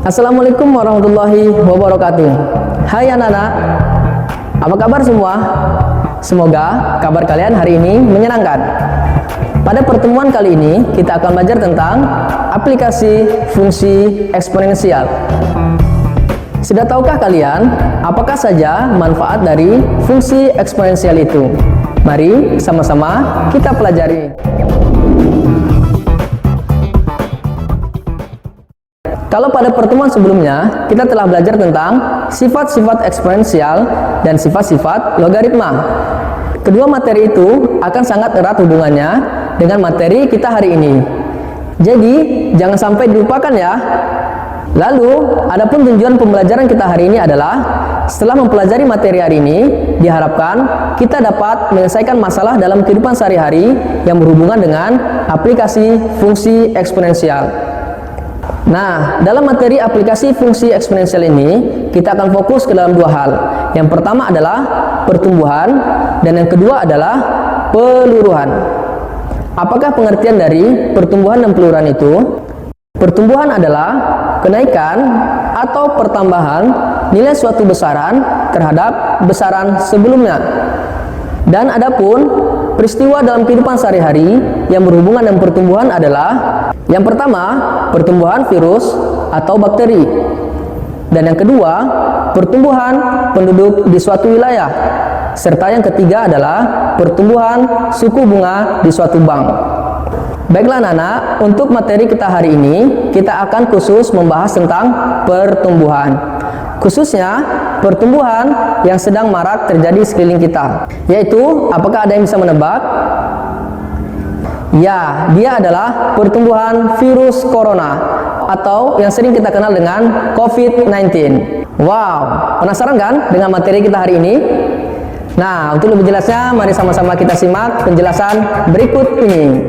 Assalamualaikum warahmatullahi wabarakatuh. Hai anak-anak, apa kabar semua? Semoga kabar kalian hari ini menyenangkan. Pada pertemuan kali ini kita akan belajar tentang aplikasi fungsi eksponensial. Sudah tahukah kalian apakah saja manfaat dari fungsi eksponensial itu? Mari sama-sama kita pelajari. Kalau pada pertemuan sebelumnya, kita telah belajar tentang sifat-sifat eksponensial dan sifat-sifat logaritma. Kedua materi itu akan sangat erat hubungannya dengan materi kita hari ini. Jadi, jangan sampai dilupakan ya. Lalu, adapun tujuan pembelajaran kita hari ini adalah setelah mempelajari materi hari ini, diharapkan kita dapat menyelesaikan masalah dalam kehidupan sehari-hari yang berhubungan dengan aplikasi fungsi eksponensial. Nah, dalam materi aplikasi fungsi eksponensial ini, kita akan fokus ke dalam dua hal. Yang pertama adalah pertumbuhan, dan yang kedua adalah peluruhan. Apakah pengertian dari pertumbuhan dan peluruhan itu? Pertumbuhan adalah kenaikan atau pertambahan nilai suatu besaran terhadap besaran sebelumnya. Dan adapun peristiwa dalam kehidupan sehari-hari yang berhubungan dengan pertumbuhan adalah yang pertama, pertumbuhan virus atau bakteri. Dan yang kedua, pertumbuhan penduduk di suatu wilayah. Serta yang ketiga adalah pertumbuhan suku bunga di suatu bank. Baiklah anak-anak, untuk materi kita hari ini, kita akan khusus membahas tentang pertumbuhan. Khususnya, pertumbuhan yang sedang marak terjadi sekeliling kita. Yaitu, apakah ada yang bisa menebak? Ya, dia adalah pertumbuhan virus corona atau yang sering kita kenal dengan COVID-19. Wow, penasaran kan dengan materi kita hari ini? Nah, untuk lebih jelasnya, mari sama-sama kita simak penjelasan berikut ini.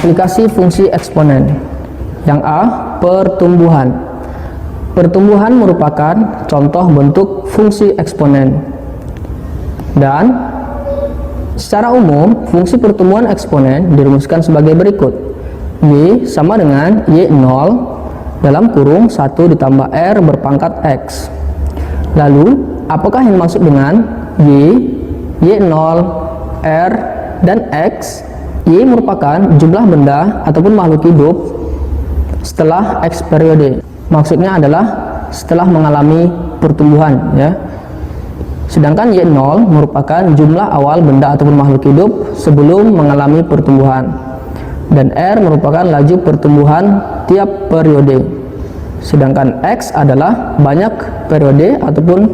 Aplikasi fungsi eksponen. Yang A, pertumbuhan. Pertumbuhan merupakan contoh bentuk fungsi eksponen. Dan secara umum, fungsi pertumbuhan eksponen dirumuskan sebagai berikut. Y sama dengan Y0 dalam kurung 1 ditambah R berpangkat X. Lalu, apakah yang dimaksud dengan Y, Y0, R, dan X? Y merupakan jumlah benda ataupun makhluk hidup setelah X periode. Maksudnya adalah setelah mengalami pertumbuhan, ya. Sedangkan Y0 merupakan jumlah awal benda ataupun makhluk hidup sebelum mengalami pertumbuhan. Dan R merupakan laju pertumbuhan tiap periode. Sedangkan X adalah banyak periode ataupun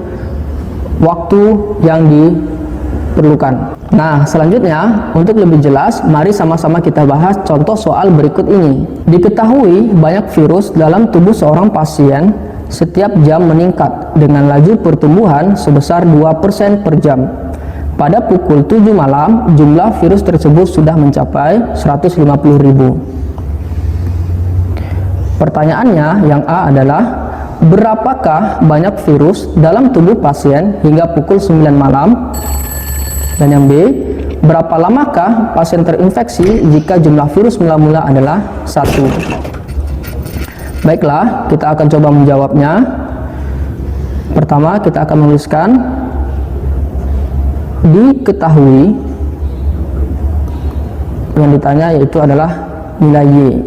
waktu yang diperlukan. Nah, selanjutnya, untuk lebih jelas, mari sama-sama kita bahas contoh soal berikut ini. Diketahui banyak virus dalam tubuh seorang pasien setiap jam meningkat dengan laju pertumbuhan sebesar 2% per jam. Pada pukul 7 malam, jumlah virus tersebut sudah mencapai 150.000. Pertanyaannya yang A adalah, berapakah banyak virus dalam tubuh pasien hingga pukul 9 malam? Dan yang B, berapa lamakah pasien terinfeksi jika jumlah virus mula-mula adalah 1? Baiklah, kita akan coba menjawabnya. Pertama, kita akan menuliskan diketahui. Yang ditanya yaitu adalah nilai Y.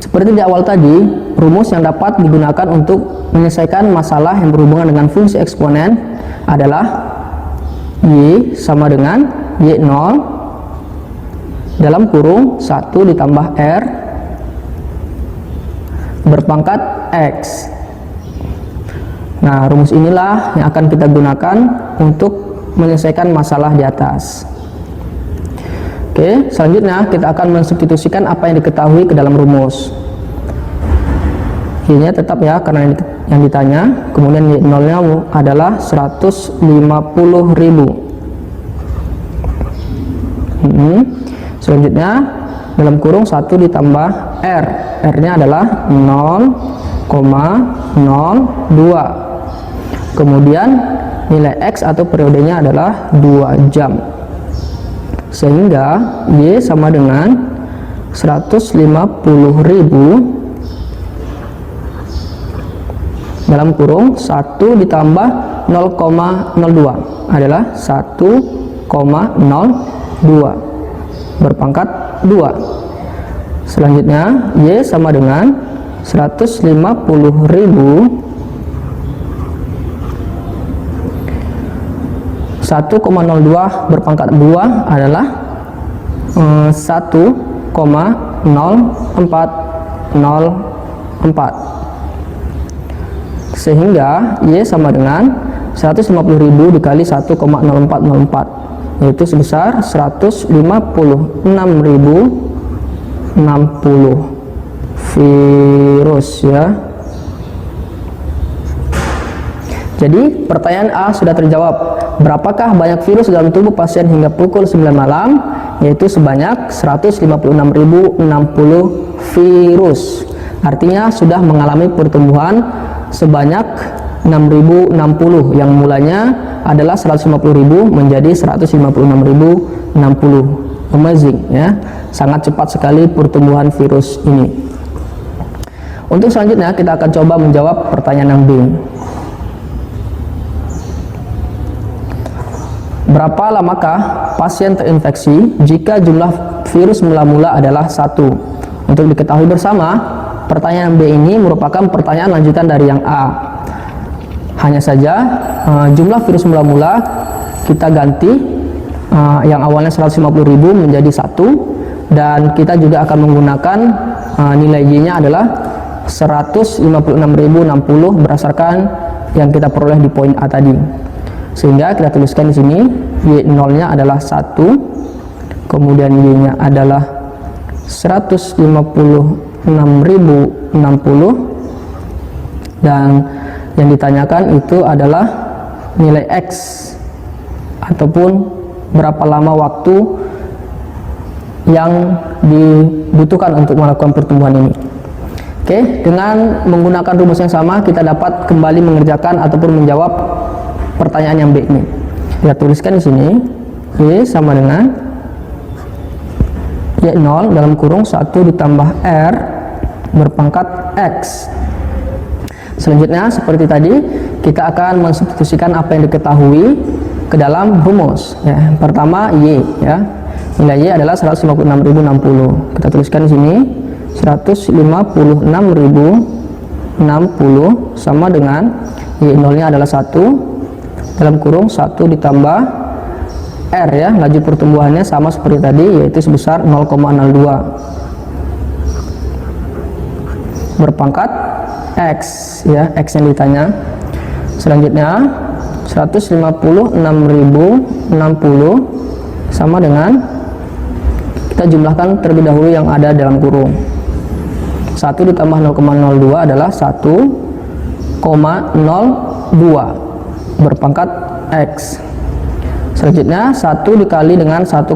Seperti di awal tadi, rumus yang dapat digunakan untuk menyelesaikan masalah yang berhubungan dengan fungsi eksponen adalah Y sama dengan Y0 dalam kurung 1 ditambah R berpangkat X. Nah, rumus inilah yang akan kita gunakan untuk menyelesaikan masalah di atas. Oke, selanjutnya kita akan mensubstitusikan apa yang diketahui ke dalam rumus. Y-nya tetap ya, karena yang ditanya. Kemudian Y0-nya adalah 150.000. Selanjutnya dalam kurung 1 ditambah R. R-nya adalah 0,02. Kemudian nilai X atau periodenya adalah 2 jam. Sehingga Y sama dengan 150.000 dalam kurung 1 ditambah 0,02 adalah 1,02 berpangkat 2. Selanjutnya Y sama dengan 150.000 1,02 berpangkat 2 adalah 1,0404. Sehingga Y sama dengan 150.000 dikali 1,0404, yaitu sebesar 156.060 virus ya. Jadi pertanyaan A sudah terjawab. Berapakah banyak virus dalam tubuh pasien hingga pukul 9 malam? Yaitu sebanyak 156.060 virus. Artinya sudah mengalami pertumbuhan sebanyak 6.060, yang mulanya adalah 150.000 menjadi 156.060. Amazing ya. Sangat cepat sekali pertumbuhan virus ini. Untuk selanjutnya kita akan coba menjawab pertanyaan yang B. Berapa lamakah pasien terinfeksi jika jumlah virus mula-mula adalah 1? Untuk diketahui bersama, pertanyaan B ini merupakan pertanyaan lanjutan dari yang A. Hanya saja jumlah virus mula-mula kita ganti, yang awalnya 150.000 menjadi 1, dan kita juga akan menggunakan nilai Y-nya adalah 156.060 berdasarkan yang kita peroleh di poin A tadi. Sehingga kita tuliskan di sini Y0-nya adalah 1, kemudian Y-nya adalah 156.060, dan yang ditanyakan itu adalah nilai X ataupun berapa lama waktu yang dibutuhkan untuk melakukan pertumbuhan ini. Oke, dengan menggunakan rumus yang sama kita dapat kembali mengerjakan ataupun menjawab pertanyaan yang B ini. Kita tuliskan di sini Y sama dengan Y0 dalam kurung 1 ditambah R berpangkat X. Selanjutnya seperti tadi kita akan mensubstitusikan apa yang diketahui ke dalam rumus ya. Pertama Y ya. Nilai Y adalah 156.060. Kita tuliskan di sini 156.060 sama dengan Y0-nya adalah 1 dalam kurung 1 ditambah R ya, laju pertumbuhannya sama seperti tadi, yaitu sebesar 0,02 berpangkat X ya, X yang ditanya. Selanjutnya 156.060 sama dengan, kita jumlahkan terlebih dahulu yang ada dalam kurung. 1 ditambah 0,02 adalah 1,02 berpangkat X. Selanjutnya 1 dikali dengan 1,02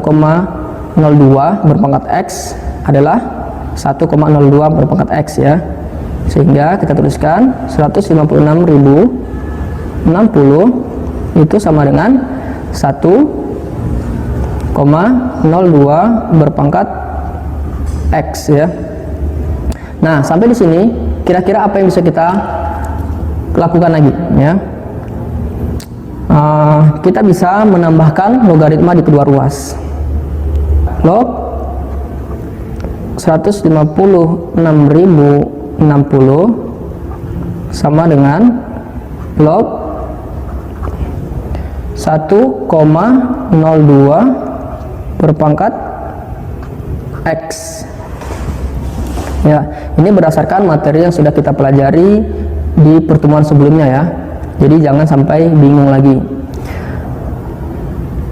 berpangkat X adalah 1,02 berpangkat X ya. Sehingga kita tuliskan 156.060 itu sama dengan 1,02 berpangkat X ya. Nah, sampai di sini kira-kira apa yang bisa kita lakukan lagi ya? Kita bisa menambahkan logaritma di kedua ruas. Log 156.060 sama dengan log 1,02 berpangkat X ya. Ini berdasarkan materi yang sudah kita pelajari di pertemuan sebelumnya ya. Jadi jangan sampai bingung lagi.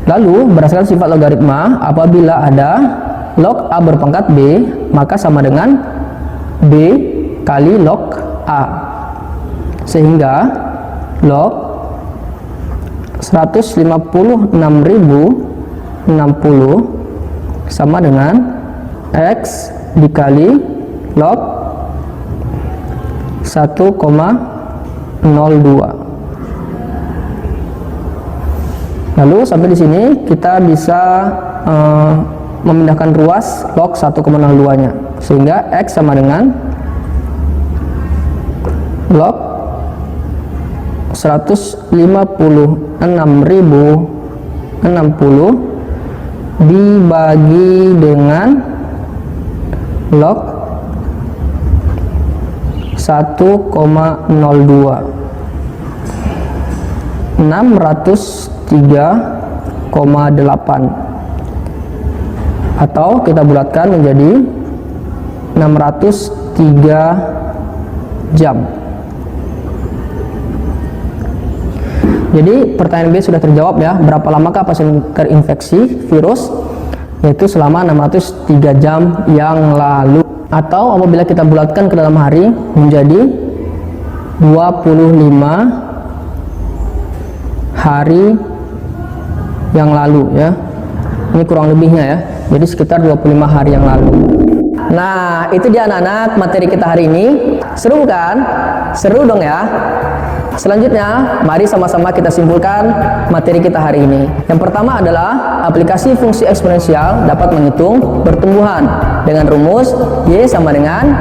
Lalu berdasarkan sifat logaritma, apabila ada log A berpangkat B, maka sama dengan B kali log A. Sehingga log 156.060 sama dengan X dikali log 1,02. Lalu sampai di sini kita bisa memindahkan ruas log 1,02-nya, sehingga X sama dengan log 156.060 dibagi dengan log 1,02, 603,8, atau kita bulatkan menjadi 603 jam. Jadi pertanyaan B sudah terjawab ya, berapa lamakah pasien terinfeksi virus? Yaitu selama 603 jam yang lalu. Atau apabila kita bulatkan ke dalam hari menjadi 25 hari yang lalu ya. Ini kurang lebihnya ya. Jadi sekitar 25 hari yang lalu. Nah, itu dia anak-anak materi kita hari ini. Seru kan? Seru dong ya. Selanjutnya, mari sama-sama kita simpulkan materi kita hari ini. Yang pertama adalah aplikasi fungsi eksponensial dapat menghitung pertumbuhan dengan rumus Y sama dengan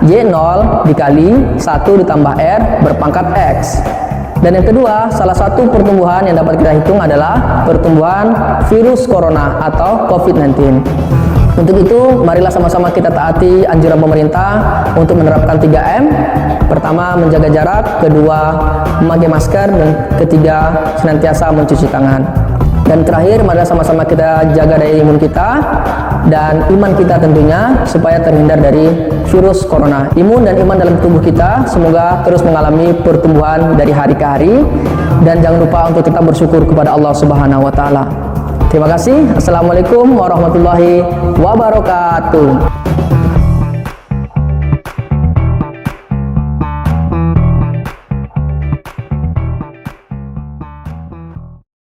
Y0 dikali 1 ditambah R berpangkat X. Dan yang kedua, salah satu pertumbuhan yang dapat kita hitung adalah pertumbuhan virus corona atau COVID-19. Untuk itu, marilah sama-sama kita taati anjuran pemerintah untuk menerapkan 3M. Pertama, menjaga jarak. Kedua, memakai masker. Dan ketiga, senantiasa mencuci tangan. Dan terakhir, marilah sama-sama kita jaga daya imun kita dan iman kita tentunya, supaya terhindar dari virus corona. Imun dan iman dalam tubuh kita semoga terus mengalami pertumbuhan dari hari ke hari. Dan jangan lupa untuk tetap bersyukur kepada Allah Subhanahu wa Ta'ala. Terima kasih. Assalamualaikum warahmatullahi wabarakatuh.